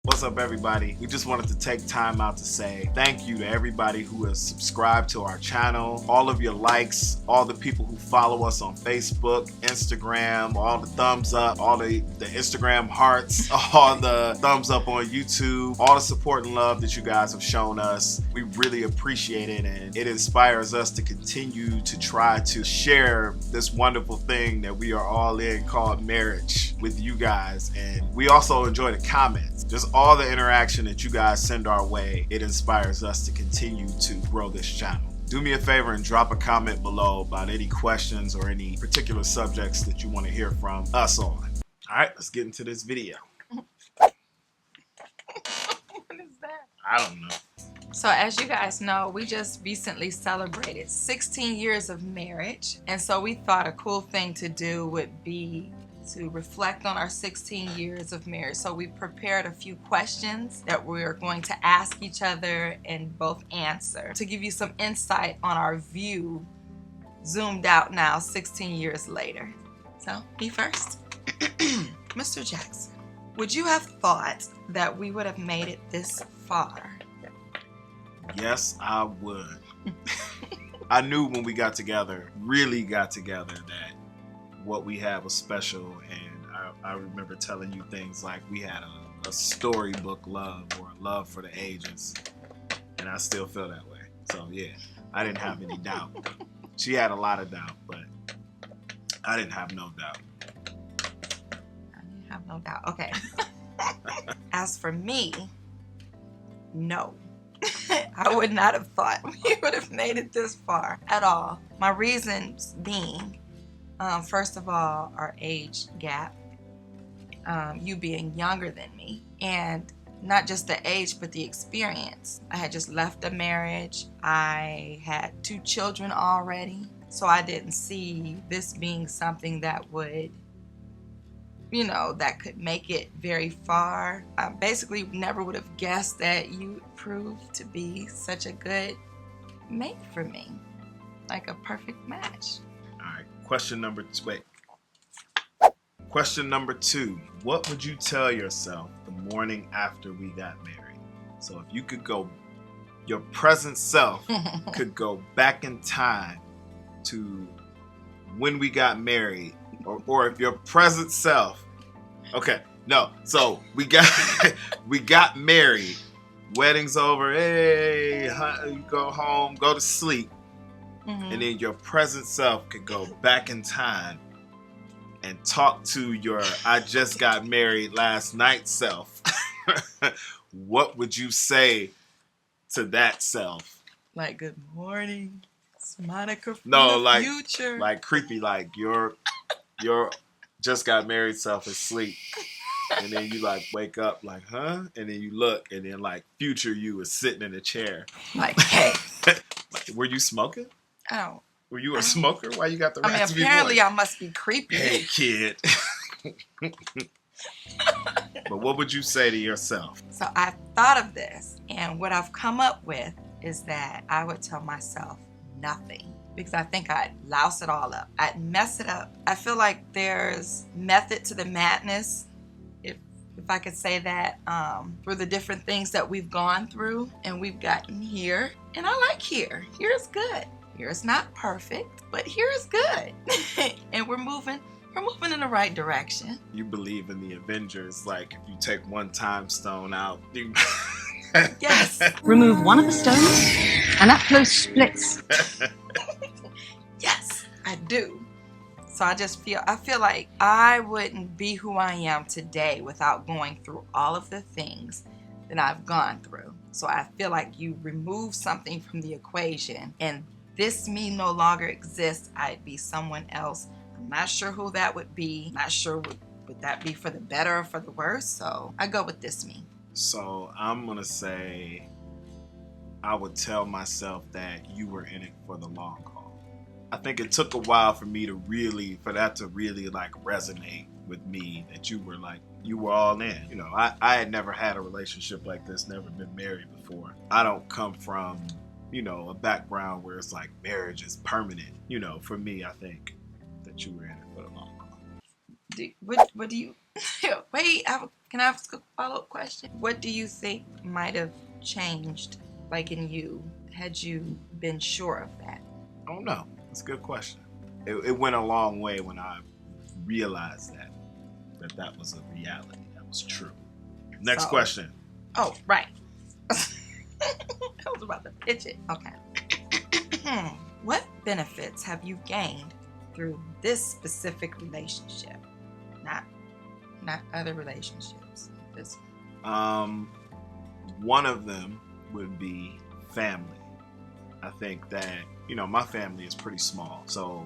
What's up, everybody? We just wanted to take time out to say thank you to everybody who has subscribed to our channel, all of your likes, all the people who follow us on Facebook, Instagram, all the thumbs up, all the Instagram hearts, all the thumbs up on YouTube, all the support and love that you guys have shown us. We really appreciate it, and it inspires us to continue to try to share this wonderful thing that we are all in called marriage with you guys. And we also enjoy the comments. Just all the interaction that you guys send our way, it inspires us to continue to grow this channel. Do me a favor and drop a comment below about any questions or any particular subjects that you want to hear from us on. All right, let's get into this video. What is that? I don't know. So as you guys know, we just recently celebrated 16 years of marriage. And so we thought a cool thing to do would be to reflect on our 16 years of marriage. So we prepared a few questions that we're going to ask each other and both answer to give you some insight on our view, zoomed out now 16 years later. So me first. Mr. Jackson, would you have thought that we would have made it this far? Yes, I would. I knew when we got together, really got together, that what we had was special. And I remember telling you things like we had a storybook love or a love for the ages. And I still feel that way. So yeah, I didn't have any doubt. She had a lot of doubt, but I didn't have no doubt. I didn't have no doubt. Okay. As for me, no. I would not have thought we would have made it this far at all. My reasons being, first of all, our age gap, you being younger than me, and not just the age, but the experience. I had just left a marriage. I had 2 children already, so I didn't see this being something that would, that could make it very far. I basically never would have guessed that you would prove to be such a good mate for me, like a perfect match. All right, question number 2. What would you tell yourself the morning after we got married? So if you could go, your present self could go back in time to when we got married, or if your present self, so we got married, wedding's over, hey, you go home, go to sleep. Mm-hmm. And then your present self could go back in time and talk to your I just got married last night self. What would you say to that self? Like, good morning, it's Monica from No, the future. like creepy, like your just got married self is asleep. And then you like wake up like, huh? And then you look, and then like future you is sitting in a chair. Like, hey. Were you smoking? Oh. Were you a smoker? Why you got the raspy voice? Apparently I must be creepy. Hey, kid. But what would you say to yourself? So I've thought of this, and what I've come up with is that I would tell myself nothing, because I think I'd louse it all up. I'd mess it up. I feel like there's method to the madness, if I could say that, for the different things that we've gone through and we've gotten here. And I like here. Here's good. Here's not perfect, but here is good. And we're moving in the right direction. You believe in the Avengers, like if you take one time stone out, you... Yes. Remove one of the stones, and that close splits. Yes, I do. So I feel like I wouldn't be who I am today without going through all of the things that I've gone through. So I feel like you remove something from the equation and this me no longer exists. I'd be someone else. I'm not sure who that would be. Not sure would that be for the better or for the worse. So I go with this me. So I'm gonna say I would tell myself that you were in it for the long haul. I think it took a while for that to really like resonate with me, that you were all in. I had never had a relationship like this, never been married before. I don't come from, a background where it's like marriage is permanent. For me, I think that you were in it for the long haul. What do you Wait, can I ask a follow-up question? What do you think might have changed, like in you, had you been sure of that? I don't know. That's a good question. It went a long way when I realized that was a reality. That was true. Next question. Oh, right. I was about to pitch it. Okay. What benefits have you gained through this specific relationship? Not other relationships. This one. One of them would be family. I think that, my family is pretty small. So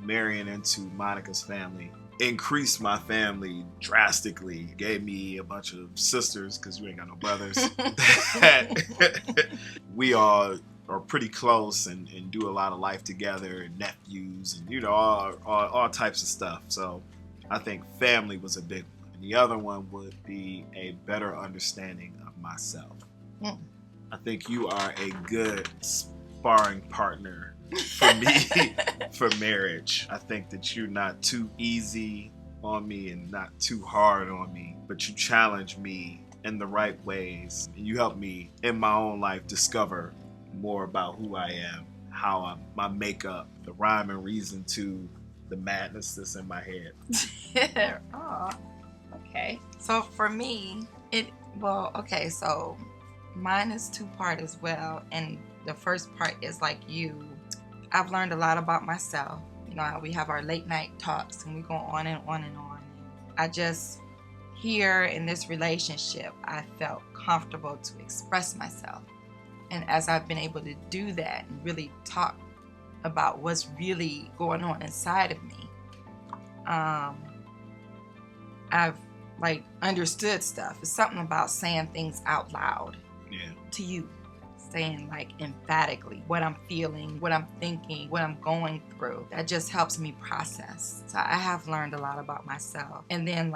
marrying into Monica's family increased my family drastically. Gave me a bunch of sisters, because you ain't got no brothers. We all are pretty close and do a lot of life together, and nephews, and all types of stuff. So I think family was a big one. And the other one would be a better understanding of myself. I think you are a good sparring partner for me for marriage. I think that you're not too easy on me and not too hard on me, but you challenge me in the right ways. And you help me in my own life discover more about who I am, my makeup, the rhyme and reason to the madness that's in my head. Aw, okay. So for me, so mine is two-part as well. And the first part is like you. I've learned a lot about myself. We have our late night talks and we go on and on and on. I just, here in this relationship, I felt comfortable to express myself. And as I've been able to do that and really talk about what's really going on inside of me, I've understood stuff. It's something about saying things out loud to you, saying emphatically what I'm feeling, what I'm thinking, what I'm going through. That just helps me process. So I have learned a lot about myself. And then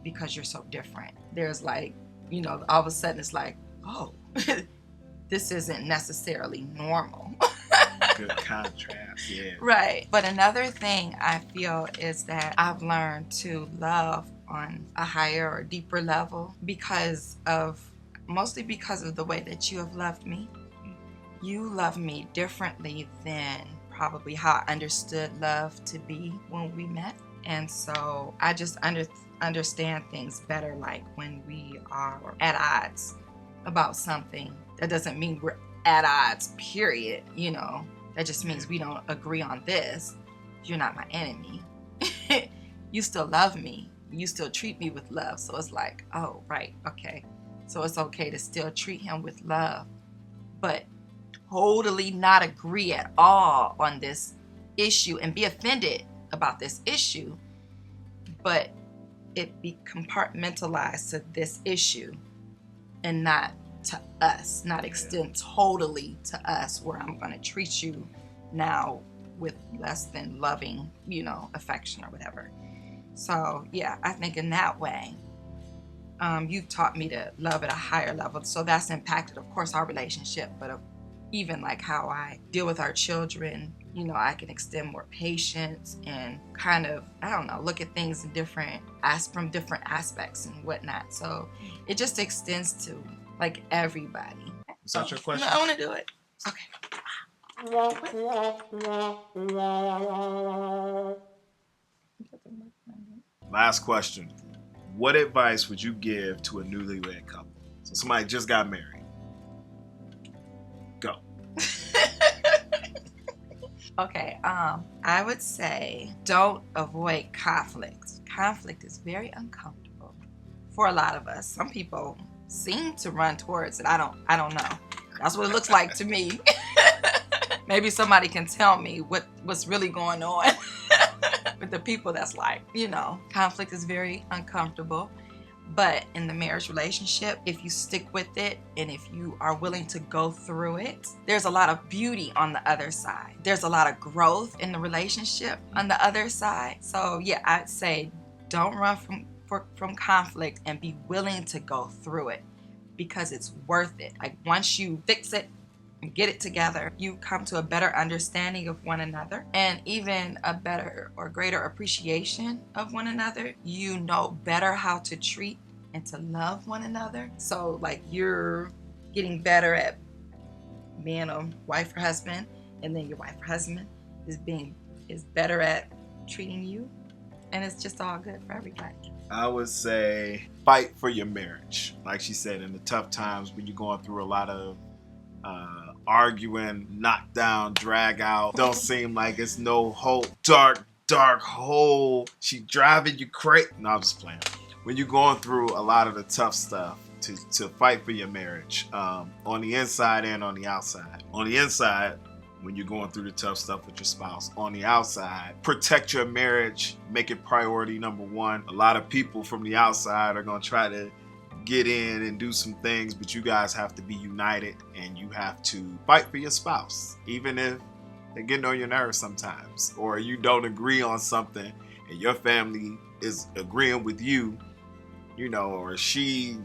because you're so different, there's all of a sudden it's oh, this isn't necessarily normal. Good contrast, yeah. Right. But another thing I feel is that I've learned to love on a higher or deeper level mostly because of the way that you have loved me. You love me differently than probably how I understood love to be when we met. And so I just understand things better, when we are at odds about something. That doesn't mean we're at odds, period. That just means we don't agree on this. You're not my enemy. You still love me. You still treat me with love. So it's oh, right, okay. So it's okay to still treat him with love, but totally not agree at all on this issue and be offended about this issue, but it be compartmentalized to this issue and not to us, not extend totally to us, where I'm going to treat you now with less than loving, affection or whatever. So yeah, I think in that way, you've taught me to love at a higher level. So that's impacted, of course, our relationship, but even how I deal with our children. I can extend more patience and kind of, I don't know, look at things in from different aspects and whatnot. So it just extends to everybody. Is that your question? No, I want to do it. Okay. Last question. What advice would you give to a newlywed couple? So somebody just got married. Go. Okay, I would say don't avoid conflict. Conflict is very uncomfortable for a lot of us. Some people seem to run towards it. I don't know. That's what it looks like to me. Maybe somebody can tell me what's really going on with the people that's conflict is very uncomfortable. But in the marriage relationship, if you stick with it and if you are willing to go through it, there's a lot of beauty on the other side. There's a lot of growth in the relationship on the other side. So yeah, I'd say don't run from conflict and be willing to go through it, because it's worth it. Once you fix it, get it together, you come to a better understanding of one another and even a better or greater appreciation of one another. You know better how to treat and to love one another. So like you're getting better at being a wife or husband, and then your wife or husband is better at treating you, and it's just all good for everybody. I would say fight for your marriage. Like she said, in the tough times when you're going through a lot of arguing, knockdown, drag out, don't seem like it's no hope, dark hole, she driving you crazy. No, I'm just playing. When you're going through a lot of the tough stuff, to fight for your marriage, on the inside and on the outside. On the inside, when you're going through the tough stuff with your spouse. On the outside, protect your marriage, make it priority number one. A lot of people from the outside are going to try to get in and do some things, but you guys have to be united and you have to fight for your spouse, even if they're getting on your nerves sometimes, or you don't agree on something and your family is agreeing with you, you know, or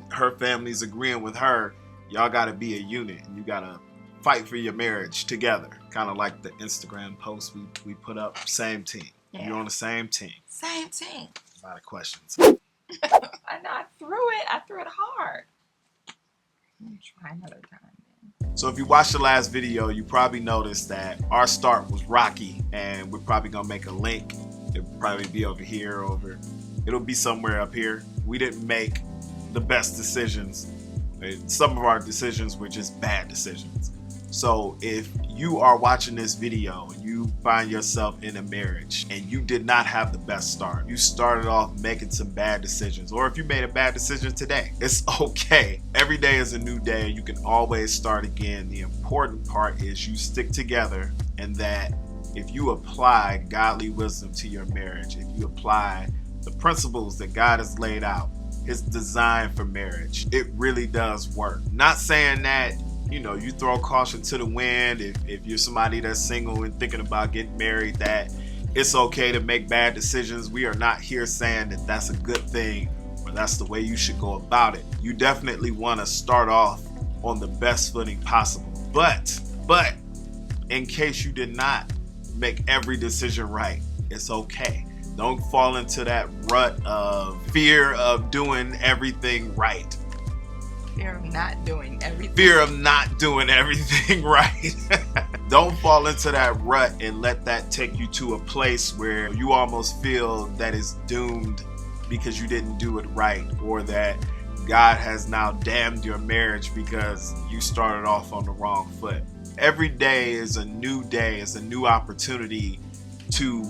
her family's agreeing with her. Y'all got to be a unit and you got to fight for your marriage together. Kind of like the Instagram post we put up, same team. Yeah. You're on the same team. Same team. A lot of questions. I know, I threw it hard. Let me try another time then. So if you watched the last video, you probably noticed that our start was rocky, and we're probably gonna make a link. It'll probably be over here, it'll be somewhere up here. We didn't make the best decisions. Some of our decisions were just bad decisions. So if you are watching this video, you find yourself in a marriage and you did not have the best start. You started off making some bad decisions, or if you made a bad decision today, it's okay. Every day is a new day. You can always start again. The important part is you stick together, and that if you apply godly wisdom to your marriage, if you apply the principles that God has laid out, His design for marriage, it really does work. Not saying that, you know, you throw caution to the wind if you're somebody that's single and thinking about getting married, that it's okay to make bad decisions. We are not here saying that that's a good thing or that's the way you should go about it. You definitely want to start off on the best footing possible. But in case you did not make every decision right, it's okay. Don't fall into that rut of fear of doing everything right. Fear of not doing everything. Fear of not doing everything right. Don't fall into that rut and let that take you to a place where you almost feel that it's doomed because you didn't do it right, or that God has now damned your marriage because you started off on the wrong foot. Every day is a new day, is a new opportunity to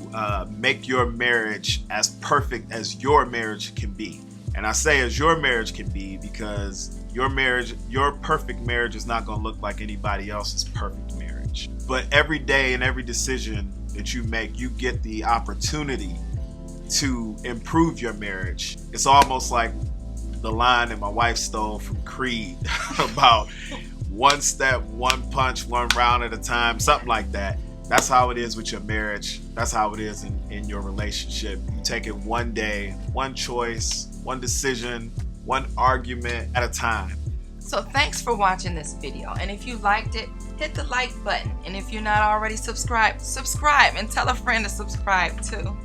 make your marriage as perfect as your marriage can be. And I say as your marriage can be because your perfect marriage is not going to look like anybody else's perfect marriage. But every day and every decision that you make, you get the opportunity to improve your marriage. It's almost like the line that my wife stole from Creed about one step, one punch, one round at a time, something like that. That's how it is with your marriage. That's how it is in your relationship. You take it one day, one choice, one decision, one argument at a time. So thanks for watching this video. And if you liked it, hit the like button. And if you're not already subscribed, subscribe and tell a friend to subscribe too.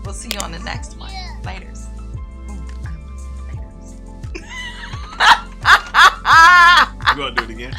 We'll see you on the next one. Laters. You gonna do it again?